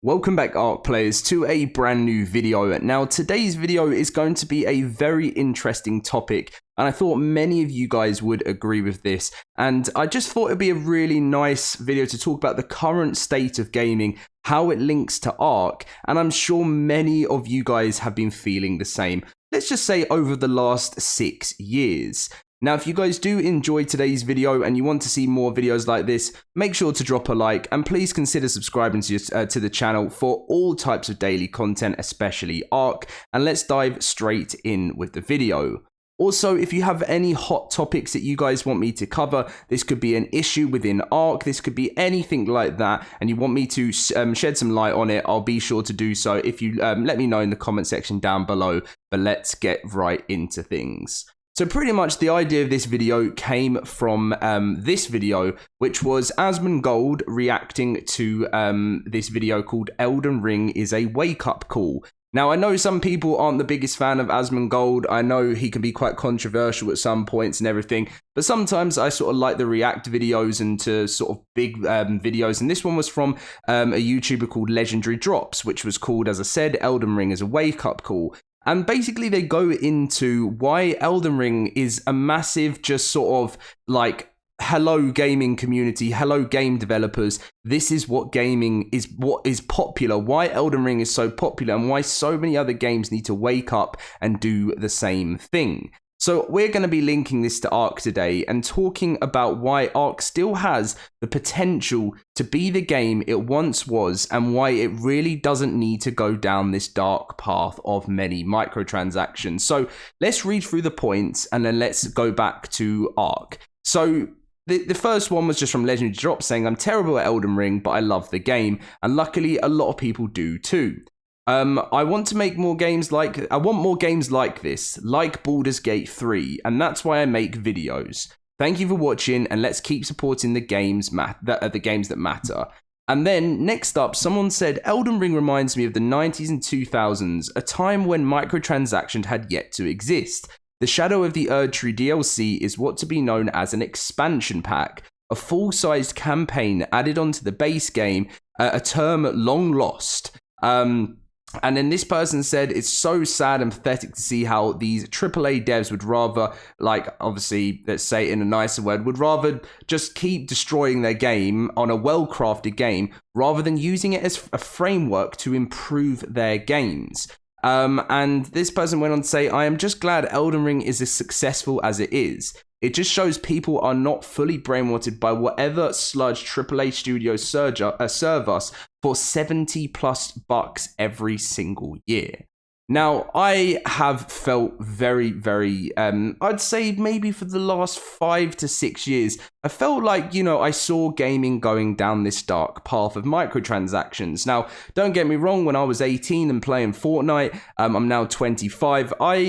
Welcome back, ARK players, to a brand new video. Now, today's video is going to be a very interesting topic, and I thought many of you guys would agree with this. And I just thought it'd be a really nice video to talk about the current state of gaming, how it links to ARK, and I'm sure many of you guys have been feeling the same. Let's just say over the last 6 years. Now, if you guys do enjoy today's video and you want to see more videos like this, make sure to drop a like and please consider subscribing to the channel for all types of daily content, especially ARK. And let's dive straight in with the video. Also, if you have any hot topics that you guys want me to cover, this could be an issue within ARK, this could be anything like that, and you want me to shed some light on it, I'll be sure to do so if you let me know in the comment section down below. But let's get right into things. So pretty much the idea of this video came from this video, which was Asmongold reacting to this video called Elden Ring is a wake-up call. Now, I know some people aren't the biggest fan of Asmongold. I know he can be quite controversial at some points and everything, but sometimes I sort of like the react videos and to sort of big videos. And this one was from a YouTuber called Legendary Drops, which was called, as I said, Elden Ring is a wake-up call. And basically they go into why Elden Ring is a massive just sort of like, hello gaming community, hello game developers, this is what gaming is, what is popular, why Elden Ring is so popular and why so many other games need to wake up and do the same thing. So we're going to be linking this to ARK today and talking about why ARK still has the potential to be the game it once was and why it really doesn't need to go down this dark path of many microtransactions. So let's read through the points and then let's go back to ARK. So the first one was just from Legendary Drop saying, I'm terrible at Elden Ring, but I love the game. And luckily a lot of people do too. I want more games like this, like Baldur's Gate 3, and that's why I make videos. Thank you for watching, and let's keep supporting the games that matter. And then next up, someone said Elden Ring reminds me of the 90s and 2000s, a time when microtransactions had yet to exist. The Shadow of the Erdtree DLC is what to be known as an expansion pack, a full-sized campaign added onto the base game, a term long lost. And then this person said, it's so sad and pathetic to see how these AAA devs would rather, like, obviously, let's say it in a nicer word, would rather just keep destroying their game on a well-crafted game rather than using it as a framework to improve their games. And this person went on to say, I am just glad Elden Ring is as successful as it is. It just shows people are not fully brainwashed by whatever sludge AAA studios serve us for $70+ every single year. Now, I have felt very, very, I'd say maybe for the last 5 to 6 years, I felt like, you know, I saw gaming going down this dark path of microtransactions. Now, don't get me wrong, when I was 18 and playing Fortnite, I'm now 25, I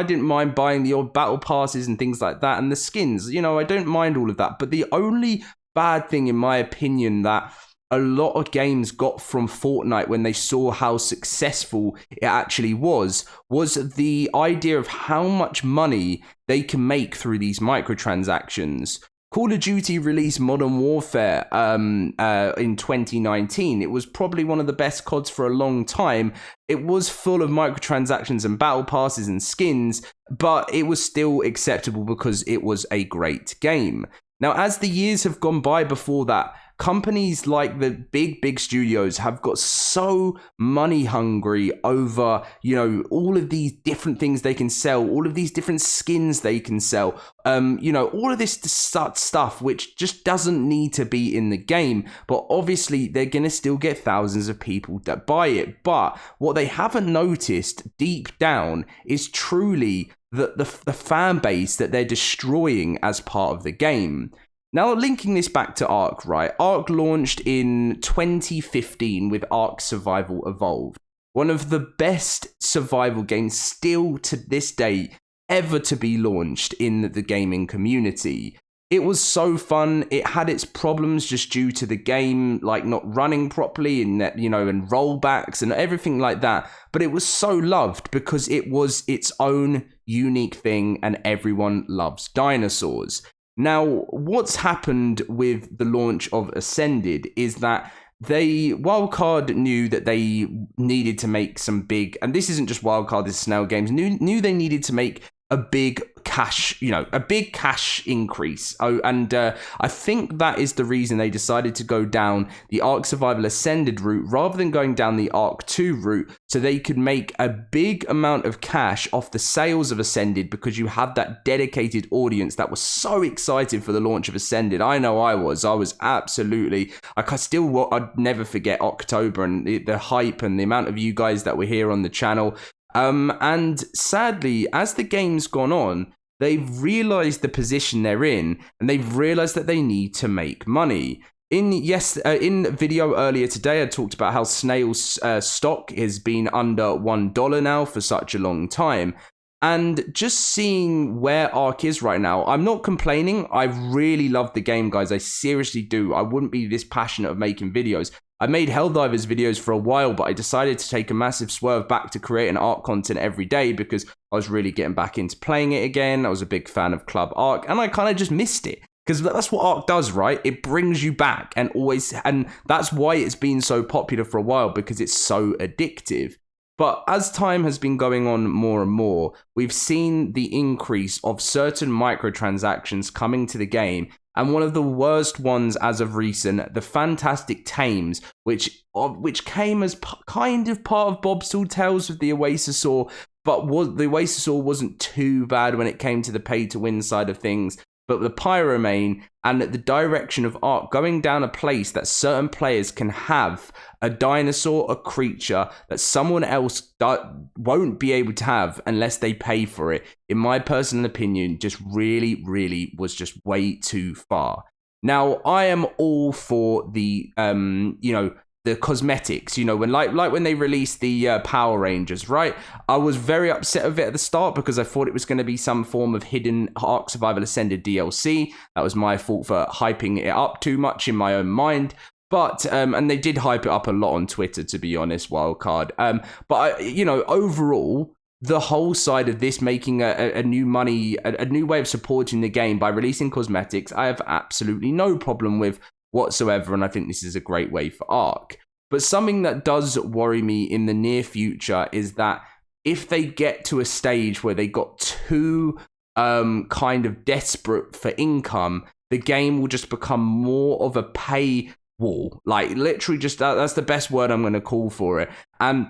didn't mind buying the odd battle passes and things like that and the skins, you know, I don't mind all of that. But the only bad thing, in my opinion, that a lot of games got from Fortnite when they saw how successful it actually was the idea of how much money they can make through these microtransactions. Call of Duty released Modern Warfare in 2019. It was probably one of the best CODs for a long time. It was full of microtransactions and battle passes and skins, but it was still acceptable because it was a great game. Now, as the years have gone by before that, companies like the big studios have got so money hungry over, you know, all of these different things they can sell, all of these different skins they can sell, you know, all of this stuff which just doesn't need to be in the game. But obviously they're going to still get thousands of people that buy it. But what they haven't noticed deep down is truly the fan base that they're destroying as part of the game. Now, linking this back to ARK, right? ARK launched in 2015 with ARK Survival Evolved. One of the best survival games still to this day ever to be launched in the gaming community. It was so fun. It had its problems just due to the game, like not running properly and that, you know, and rollbacks and everything like that. But it was so loved because it was its own unique thing and everyone loves dinosaurs. Now, what's happened with the launch of Ascended is that Wildcard knew that they needed to make some big, and this isn't just Wildcard, this is Snail Games, knew they needed to make a big cash, a big cash increase. Oh, and I think that is the reason they decided to go down the ARK Survival Ascended route rather than going down the ARK 2 route, so they could make a big amount of cash off the sales of Ascended, because you had that dedicated audience that was so excited for the launch of Ascended. I know I was absolutely, I'd never forget October and the hype and the amount of you guys that were here on the channel. And sadly, as the game's gone on, they've realized the position they're in, and they've realized that they need to make money. In video earlier today, I talked about how Snail's stock has been under $1 now for such a long time. And just seeing where ARK is right now, I'm not complaining. I really love the game, guys. I seriously do. I wouldn't be this passionate of making videos. I made Helldivers videos for a while, but I decided to take a massive swerve back to creating ARK content every day because I was really getting back into playing it again. I was a big fan of Club ARK, and I kind of just missed it. Because that's what ARK does, right? It brings you back, and that's why it's been so popular for a while, because it's so addictive. But as time has been going on more and more, we've seen the increase of certain microtransactions coming to the game. And one of the worst ones as of recent, the fantastic tames, which came as kind of part of Bob's Tall Tales with the Oasisaur, but the Oasisaur wasn't too bad when it came to the pay-to-win side of things. But the Pyromane and the direction of ARK going down a place that certain players can have a dinosaur, a creature that someone else won't be able to have unless they pay for it, in my personal opinion, just really, really was just way too far. Now, I am all for the, the cosmetics, when when they released the Power Rangers, right? I was very upset of it at the start because I thought it was going to be some form of hidden ARK Survival Ascended DLC. That was my fault for hyping it up too much in my own mind. But, and they did hype it up a lot on Twitter, to be honest, Wildcard. But, overall, the whole side of this making a new new way of supporting the game by releasing cosmetics, I have absolutely no problem with whatsoever, and I think this is a great way for ARK. But something that does worry me in the near future is that if they get to a stage where they got too kind of desperate for income, the game will just become more of a pay wall. Like, literally just that's the best word I'm going to call for it. And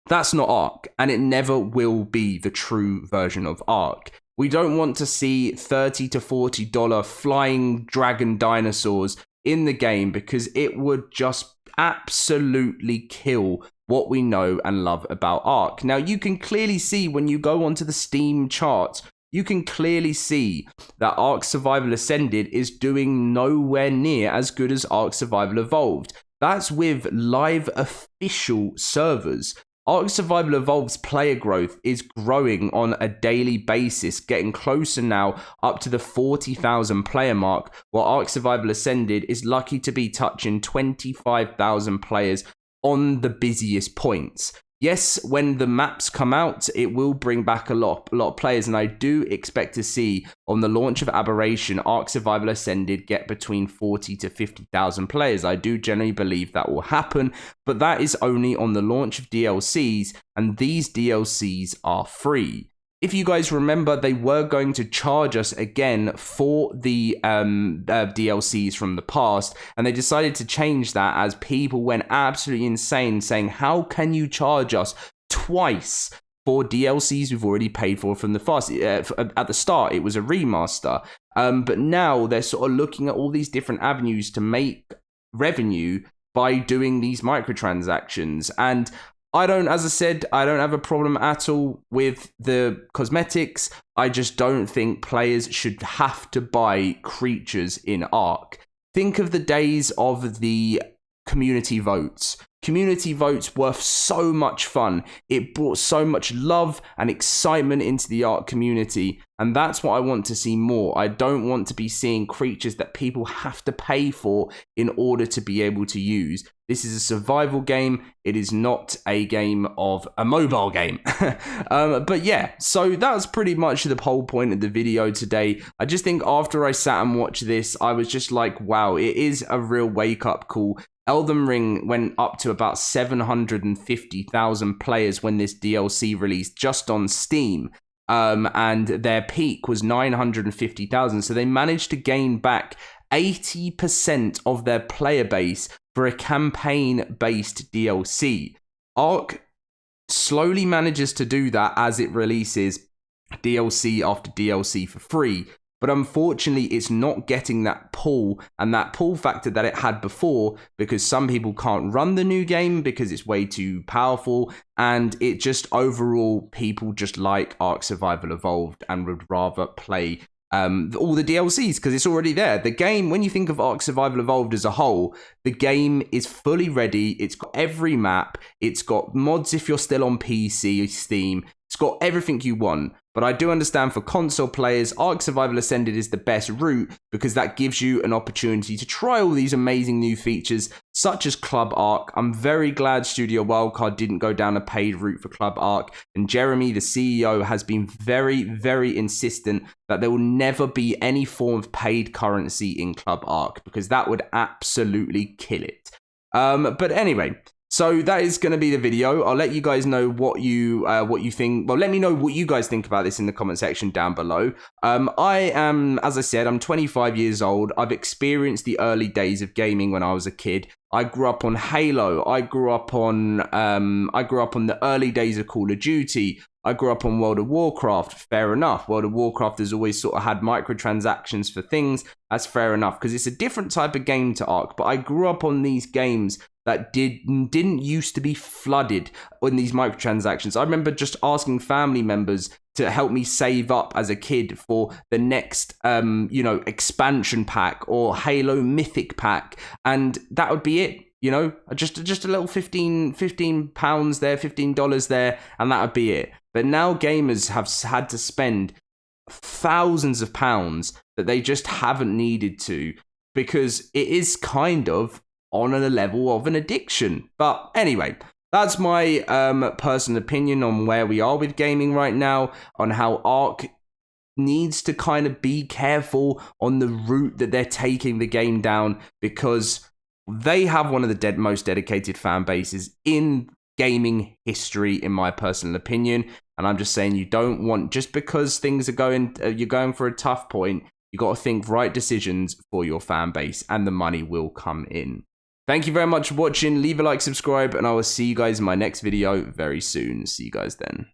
that's not ARK, and it never will be the true version of ARK. We don't want to see $30 to $40 flying dragon dinosaurs in the game, because it would just absolutely kill what we know and love about ARK. Now, you can clearly see when you go onto the Steam charts, you can clearly see that ARK Survival Ascended is doing nowhere near as good as ARK Survival Evolved. That's with live official servers. ARK Survival Evolved's player growth is growing on a daily basis, getting closer now up to the 40,000 player mark, while ARK Survival Ascended is lucky to be touching 25,000 players on the busiest points. Yes, when the maps come out, it will bring back a lot of players, and I do expect to see on the launch of Aberration, ARK Survival Ascended get between 40 to 50,000 players. I do generally believe that will happen, but that is only on the launch of DLCs, and these DLCs are free. If you guys remember, they were going to charge us again for the DLCs from the past, and they decided to change that as people went absolutely insane, saying, how can you charge us twice for DLCs we've already paid for from the past? At the start, it was a remaster, but now they're sort of looking at all these different avenues to make revenue by doing these microtransactions. And as I said, I don't have a problem at all with the cosmetics. I just don't think players should have to buy creatures in ARK. Think of the days of the community votes. Community votes were so much fun. It brought so much love and excitement into the ARK community, and that's what I want to see more. I don't want to be seeing creatures that people have to pay for in order to be able to use. This is a survival game. It is not a game of a mobile game. But yeah, so that's pretty much the whole point of the video today. I just think after I sat and watched this, I was just like, wow, it is a real wake-up call Elden Ring went up to about 750,000 players when this DLC released just on Steam. And their peak was 950,000. So they managed to gain back 80% of their player base for a campaign-based DLC. ARK slowly manages to do that as it releases DLC after DLC for free. But unfortunately, it's not getting that pull and that pull factor that it had before, because some people can't run the new game because it's way too powerful. And it just overall, people just like ARK Survival Evolved and would rather play all the DLCs because it's already there. The game, when you think of ARK Survival Evolved as a whole, the game is fully ready. It's got every map. It's got mods if you're still on PC, Steam. It's got everything you want. But I do understand for console players, ARK Survival Ascended is the best route because that gives you an opportunity to try all these amazing new features, such as Club ARK. I'm very glad Studio Wildcard didn't go down a paid route for Club ARK. And Jeremy, the CEO, has been very, very insistent that there will never be any form of paid currency in Club ARK because that would absolutely kill it. But anyway, so that is going to be the video. I'll let you guys know what you think. Well, let me know what you guys think about this in the comment section down below. I am, as I said, I'm 25 years old. I've experienced the early days of gaming when I was a kid. I grew up on Halo. I grew up on the early days of Call of Duty. I grew up on World of Warcraft. Fair enough. World of Warcraft has always sort of had microtransactions for things. That's fair enough because it's a different type of game to ARK. But I grew up on these games that didn't used to be flooded in these microtransactions. I remember just asking family members to help me save up as a kid for the next, expansion pack or Halo Mythic pack, and that would be it. Just a little £15 there, $15 there, and that would be it. But now gamers have had to spend thousands of pounds that they just haven't needed to because it is kind of on a level of an addiction. But anyway, that's my personal opinion on where we are with gaming right now, on how ARK needs to kind of be careful on the route that they're taking the game down, because they have one of the most dedicated fan bases in gaming history, in my personal opinion. And I'm just saying, you don't want, just because things are you're going for a tough point, you got to think right decisions for your fan base, and the money will come in. Thank you very much for watching. Leave a like, subscribe, and I will see you guys in my next video very soon. See you guys then.